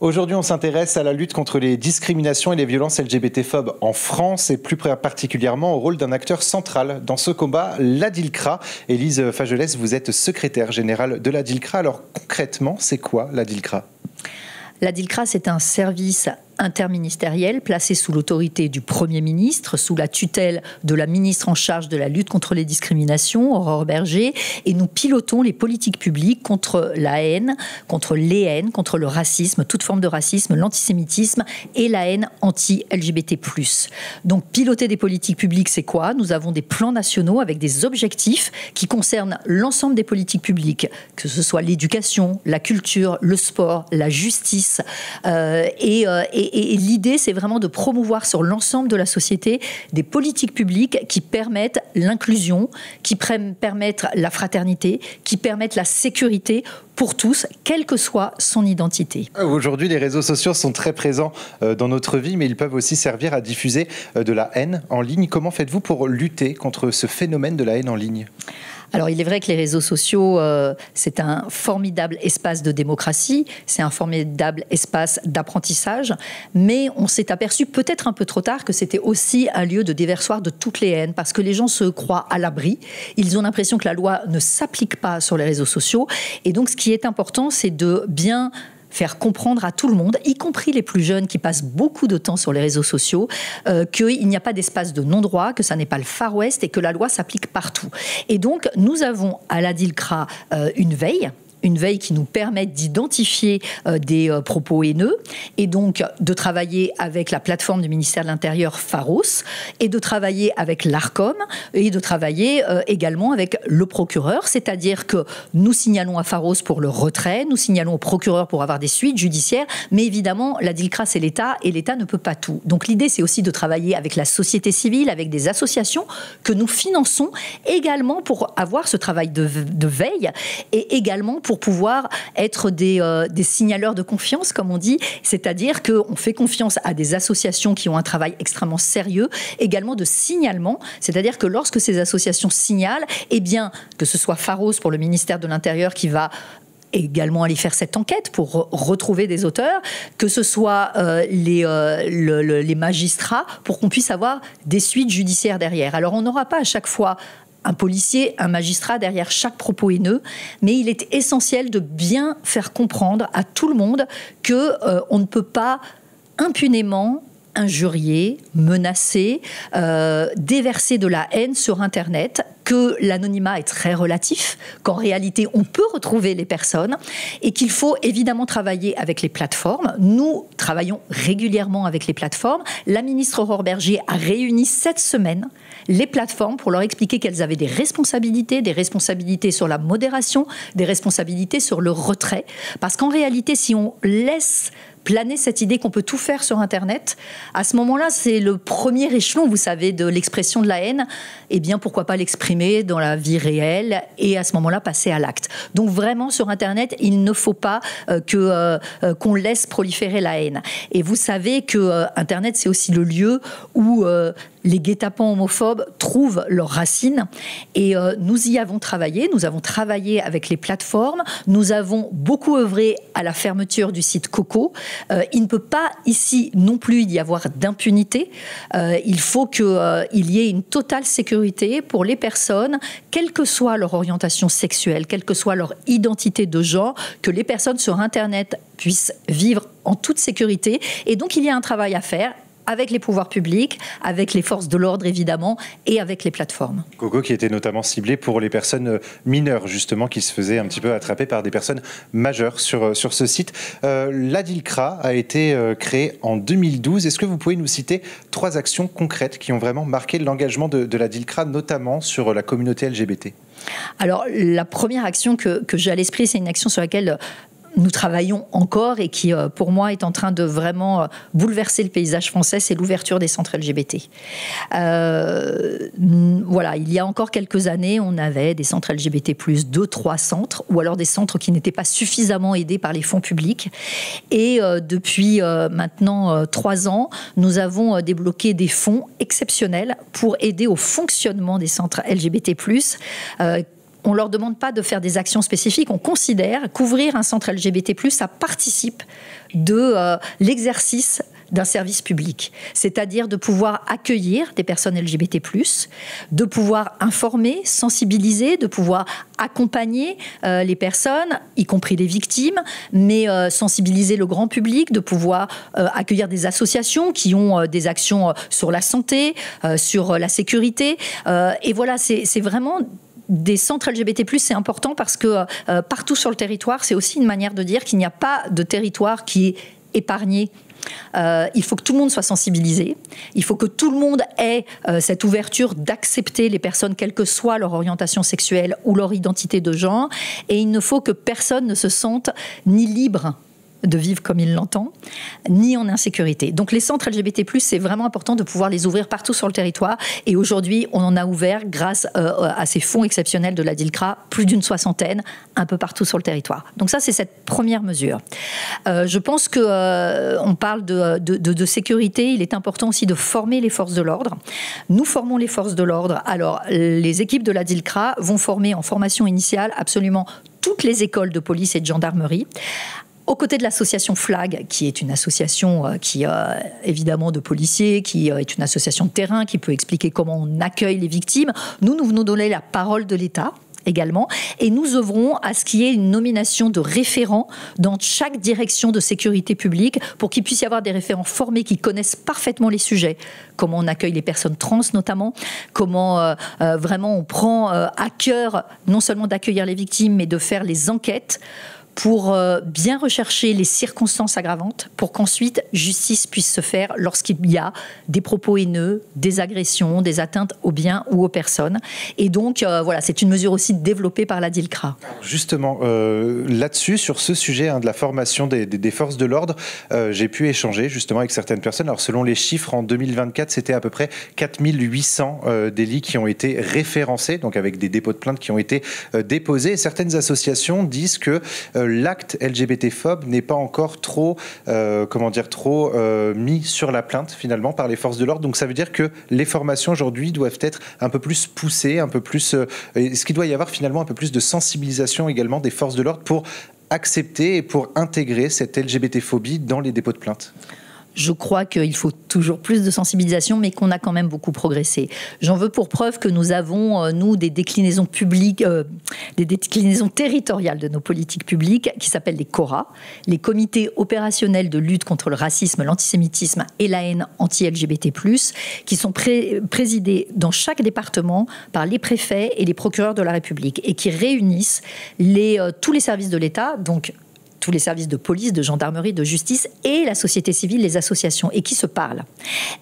Aujourd'hui, on s'intéresse à la lutte contre les discriminations et les violences LGBT-phobes en France et plus particulièrement au rôle d'un acteur central dans ce combat, l'ADILCRA. Élise Fagelès, vous êtes secrétaire générale de l'ADILCRA. Alors concrètement, c'est quoi l'ADILCRA ? L'ADILCRA, c'est un service interministériel placé sous l'autorité du Premier ministre, sous la tutelle de la ministre en charge de la lutte contre les discriminations, Aurore Bergé, et nous pilotons les politiques publiques contre la haine, contre les haines, contre le racisme, toute forme de racisme, l'antisémitisme et la haine anti-LGBT+. Donc piloter des politiques publiques, c'est quoi ? Nous avons des plans nationaux avec des objectifs qui concernent l'ensemble des politiques publiques, que ce soit l'éducation, la culture, le sport, la justice, et l'idée, c'est vraiment de promouvoir sur l'ensemble de la société des politiques publiques qui permettent l'inclusion, qui permettent la fraternité, qui permettent la sécurité pour tous, quelle que soit son identité. Aujourd'hui, les réseaux sociaux sont très présents dans notre vie, mais ils peuvent aussi servir à diffuser de la haine en ligne. Comment faites-vous pour lutter contre ce phénomène de la haine en ligne ? Alors, il est vrai que les réseaux sociaux, c'est un formidable espace de démocratie, c'est un formidable espace d'apprentissage, mais on s'est aperçu peut-être un peu trop tard que c'était aussi un lieu de déversoir de toutes les haines, parce que les gens se croient à l'abri, ils ont l'impression que la loi ne s'applique pas sur les réseaux sociaux, et donc ce qui est important, c'est de bien faire comprendre à tout le monde, y compris les plus jeunes qui passent beaucoup de temps sur les réseaux sociaux, qu'il n'y a pas d'espace de non-droit, que ça n'est pas le Far West et que la loi s'applique partout. Et donc, nous avons à l'ADILCRA une veille qui nous permet d'identifier des propos haineux et donc de travailler avec la plateforme du ministère de l'Intérieur Pharos et de travailler avec l'ARCOM et de travailler également avec le procureur, c'est-à-dire que nous signalons à Pharos pour le retrait, nous signalons au procureur pour avoir des suites judiciaires, mais évidemment l'ADILCRA c'est l'État et l'État ne peut pas tout. Donc l'idée c'est aussi de travailler avec la société civile, avec des associations que nous finançons également pour avoir ce travail de veille et également pour pouvoir être des signaleurs de confiance, comme on dit, c'est-à-dire qu'on fait confiance à des associations qui ont un travail extrêmement sérieux, également de signalement, c'est-à-dire que lorsque ces associations signalent, eh bien, que ce soit Pharos pour le ministère de l'Intérieur qui va également aller faire cette enquête pour retrouver des auteurs, que ce soit les magistrats pour qu'on puisse avoir des suites judiciaires derrière. Alors on n'aura pas à chaque fois un policier, un magistrat derrière chaque propos haineux, mais il est essentiel de bien faire comprendre à tout le monde qu'on ne peut pas impunément injurier, menacer, déverser de la haine sur Internet, que l'anonymat est très relatif, qu'en réalité on peut retrouver les personnes et qu'il faut évidemment travailler avec les plateformes. Nous travaillons régulièrement avec les plateformes. La ministre Aurore Bergé a réuni cette semaine les plateformes pour leur expliquer qu'elles avaient des responsabilités sur la modération, des responsabilités sur le retrait. Parce qu'en réalité, si on laisse planer cette idée qu'on peut tout faire sur Internet, à ce moment-là, c'est le premier échelon, vous savez, de l'expression de la haine. Eh bien, pourquoi pas l'exprimer dans la vie réelle et à ce moment-là, passer à l'acte. Donc vraiment, sur Internet, il ne faut pas qu'on laisse proliférer la haine. Et vous savez que Internet, c'est aussi le lieu où les guet-apens homophobes trouvent leurs racines. Et nous y avons travaillé. Nous avons travaillé avec les plateformes. Nous avons beaucoup œuvré à la fermeture du site Coco. Il ne peut pas ici non plus y avoir d'impunité. Il faut qu'il y ait une totale sécurité pour les personnes, quelle que soit leur orientation sexuelle, quelle que soit leur identité de genre, que les personnes sur Internet puissent vivre en toute sécurité. Et donc, il y a un travail à faire avec les pouvoirs publics, avec les forces de l'ordre évidemment, et avec les plateformes. Coco qui était notamment ciblé pour les personnes mineures, justement, qui se faisaient un petit peu attraper par des personnes majeures sur ce site. L'ADILCRA a été créé en 2012. Est-ce que vous pouvez nous citer 3 actions concrètes qui ont vraiment marqué l'engagement de l'ADILCRA, notamment sur la communauté LGBT ? Alors, la première action que j'ai à l'esprit, c'est une action sur laquelle nous travaillons encore et qui, pour moi, est en train de vraiment bouleverser le paysage français, c'est l'ouverture des centres LGBT. Voilà, il y a encore quelques années, on avait des centres LGBT+, 2-3 centres, ou alors des centres qui n'étaient pas suffisamment aidés par les fonds publics. Et depuis maintenant 3 ans, nous avons débloqué des fonds exceptionnels pour aider au fonctionnement des centres LGBT+, on ne leur demande pas de faire des actions spécifiques. On considère qu'ouvrir un centre LGBT+, ça participe de l'exercice d'un service public, c'est-à-dire de pouvoir accueillir des personnes LGBT+, de pouvoir informer, sensibiliser, de pouvoir accompagner les personnes, y compris les victimes, mais sensibiliser le grand public, de pouvoir accueillir des associations qui ont des actions sur la santé, sur la sécurité. Et voilà, c'est vraiment... Des centres LGBT+, c'est important parce que partout sur le territoire, c'est aussi une manière de dire qu'il n'y a pas de territoire qui est épargné. Il faut que tout le monde soit sensibilisé. Il faut que tout le monde ait cette ouverture d'accepter les personnes, quelle que soit leur orientation sexuelle ou leur identité de genre. Et il ne faut que personne ne se sente ni libre de vivre comme il l'entend, ni en insécurité. Donc les centres LGBT+, c'est vraiment important de pouvoir les ouvrir partout sur le territoire. Et aujourd'hui, on en a ouvert, grâce à ces fonds exceptionnels de la DILCRA, plus d'une 60aine, un peu partout sur le territoire. Donc ça, c'est cette première mesure. Je pense qu'on parle de sécurité. Il est important aussi de former les forces de l'ordre. Nous formons les forces de l'ordre. Alors, les équipes de la DILCRA vont former en formation initiale absolument toutes les écoles de police et de gendarmerie, aux côtés de l'association FLAG, qui est une association évidemment de policiers, qui est une association de terrain, qui peut expliquer comment on accueille les victimes. Nous venons donner la parole de l'État également, et nous œuvrons à ce qu'il y ait une nomination de référents dans chaque direction de sécurité publique pour qu'il puisse y avoir des référents formés qui connaissent parfaitement les sujets, comment on accueille les personnes trans notamment, comment vraiment on prend à cœur non seulement d'accueillir les victimes, mais de faire les enquêtes pour bien rechercher les circonstances aggravantes, pour qu'ensuite justice puisse se faire lorsqu'il y a des propos haineux, des agressions, des atteintes aux biens ou aux personnes. Et donc, voilà, c'est une mesure aussi développée par la DILCRA. Justement, là-dessus, sur ce sujet de la formation des forces de l'ordre, j'ai pu échanger justement avec certaines personnes. Alors, selon les chiffres, en 2024, c'était à peu près 4800 délits qui ont été référencés, donc avec des dépôts de plainte qui ont été déposés. Et certaines associations disent que l'acte LGBT-phobe n'est pas encore trop mis sur la plainte finalement par les forces de l'ordre. Donc ça veut dire que les formations aujourd'hui doivent être un peu plus poussées, un peu plus. Est-ce qu'il doit y avoir finalement un peu plus de sensibilisation également des forces de l'ordre pour accepter et pour intégrer cette LGBT-phobie dans les dépôts de plainte ? Je crois qu'il faut toujours plus de sensibilisation, mais qu'on a quand même beaucoup progressé. J'en veux pour preuve que nous avons, nous, des déclinaisons publiques, des déclinaisons territoriales de nos politiques publiques qui s'appellent les CORA, les comités opérationnels de lutte contre le racisme, l'antisémitisme et la haine anti-LGBT+, qui sont présidés dans chaque département par les préfets et les procureurs de la République et qui réunissent tous les services de l'État, donc tous les services de police, de gendarmerie, de justice et la société civile, les associations, et qui se parlent.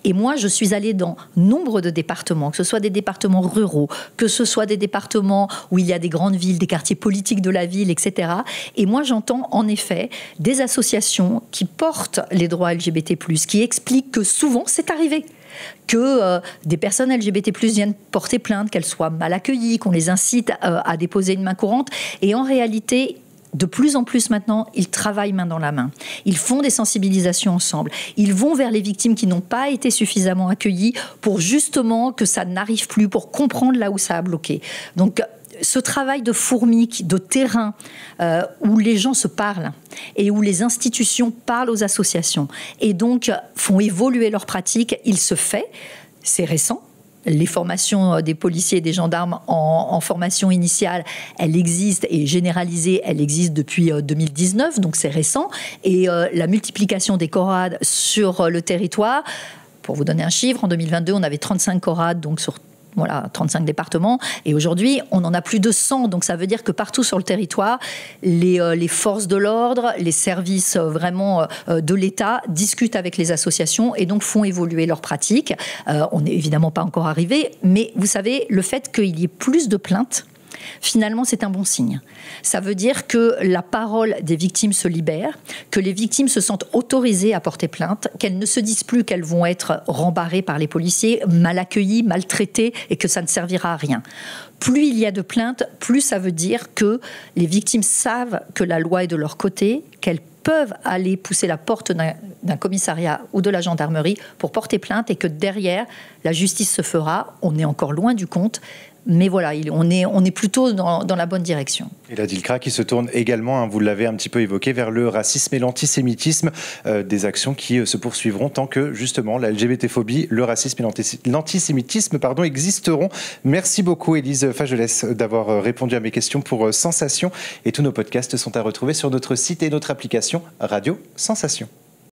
Et moi, je suis allée dans nombre de départements, que ce soit des départements ruraux, que ce soit des départements où il y a des grandes villes, des quartiers politiques de la ville, etc. Et moi, j'entends en effet des associations qui portent les droits LGBT+, qui expliquent que souvent, c'est arrivé que des personnes LGBT+ viennent porter plainte, qu'elles soient mal accueillies, qu'on les incite à déposer une main courante. Et en réalité, de plus en plus maintenant, ils travaillent main dans la main. Ils font des sensibilisations ensemble. Ils vont vers les victimes qui n'ont pas été suffisamment accueillies pour justement que ça n'arrive plus, pour comprendre là où ça a bloqué. Donc, ce travail de fourmi, de terrain, où les gens se parlent et où les institutions parlent aux associations et donc font évoluer leurs pratiques, il se fait. C'est récent. Les formations des policiers et des gendarmes en formation initiale, elles existent et généralisées, elles existent depuis 2019, donc c'est récent. Et la multiplication des CORAD sur le territoire, pour vous donner un chiffre, en 2022, on avait 35 CORAD, donc sur 35 départements. Et aujourd'hui, on en a plus de 100. Donc, ça veut dire que partout sur le territoire, les forces de l'ordre, les services vraiment de l'État discutent avec les associations et donc font évoluer leurs pratiques. On n'est évidemment pas encore arrivé, mais vous savez, le fait qu'il y ait plus de plaintes, finalement, c'est un bon signe. Ça veut dire que la parole des victimes se libère, que les victimes se sentent autorisées à porter plainte, qu'elles ne se disent plus qu'elles vont être rembarrées par les policiers, mal accueillies, maltraitées, et que ça ne servira à rien. Plus il y a de plaintes, plus ça veut dire que les victimes savent que la loi est de leur côté, qu'elles peuvent aller pousser la porte d'un commissariat ou de la gendarmerie pour porter plainte et que derrière, la justice se fera. On est encore loin du compte, Mais voilà, on est plutôt dans la bonne direction. Et la DILCRA qui se tourne également, vous l'avez un petit peu évoqué, vers le racisme et l'antisémitisme, des actions qui se poursuivront tant que justement la LGBT-phobie, le racisme et l'antisémitisme existeront. Merci beaucoup Élise Fagelès d'avoir répondu à mes questions pour Sensation, et tous nos podcasts sont à retrouver sur notre site et notre application Radio Sensation.